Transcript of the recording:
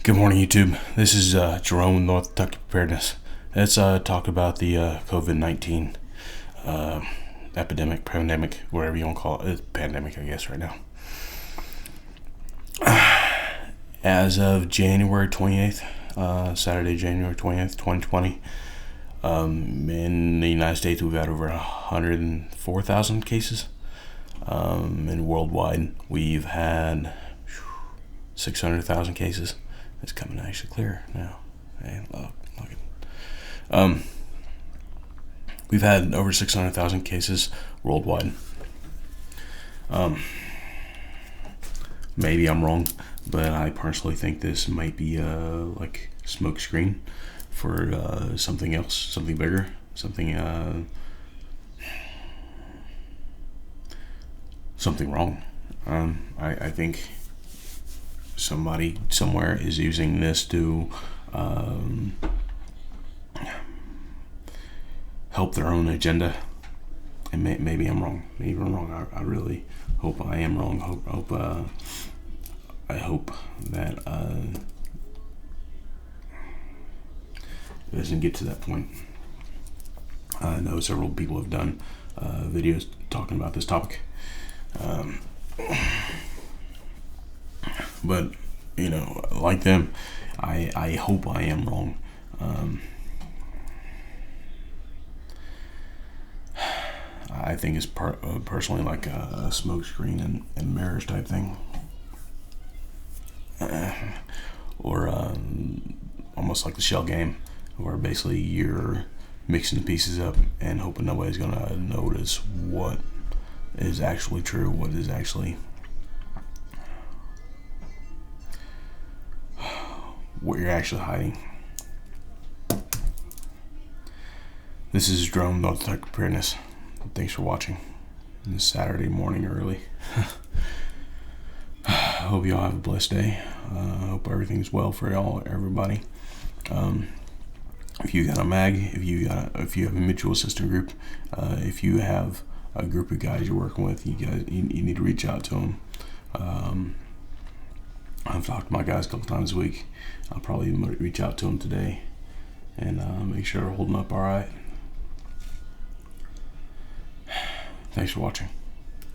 Good morning, YouTube. This is Jerome with North Kentucky Preparedness. Let's talk about the COVID-19 epidemic, pandemic, whatever you want to call it. It's pandemic, I guess, right now. As of January 28th, Saturday, January 28th, 2020, in the United States, we've had over 104,000 cases. And worldwide, we've had 600,000 cases. It's coming actually clear now. Hey, look. We've had over 600,000 cases worldwide. Maybe I'm wrong, but I personally think this might be like smoke screen for something else, something bigger, something wrong. I think somebody somewhere is using this to help their own agenda, and maybe I'm wrong. Maybe I'm wrong. I really hope I am wrong. I hope that it doesn't get to that point. I know several people have done videos talking about this topic. But, like them, I hope I am wrong. I think it's personally like a smoke screen and mirrors type thing. Or almost like the shell game, where basically you're mixing the pieces up and hoping nobody's going to notice what is actually true, what is actually what you're actually hiding. This is Jerome, North Kentucky Preparedness. Thanks for watching this Saturday morning early. I hope you all have a blessed day. I hope everything's well for everybody. If you got a mag, if you have a mutual assistant group, if you have a group of guys you're working with, you need to reach out to them. I've talked to my guys a couple times a week. I'll probably reach out to them today and make sure they're holding up all right. Thanks for watching.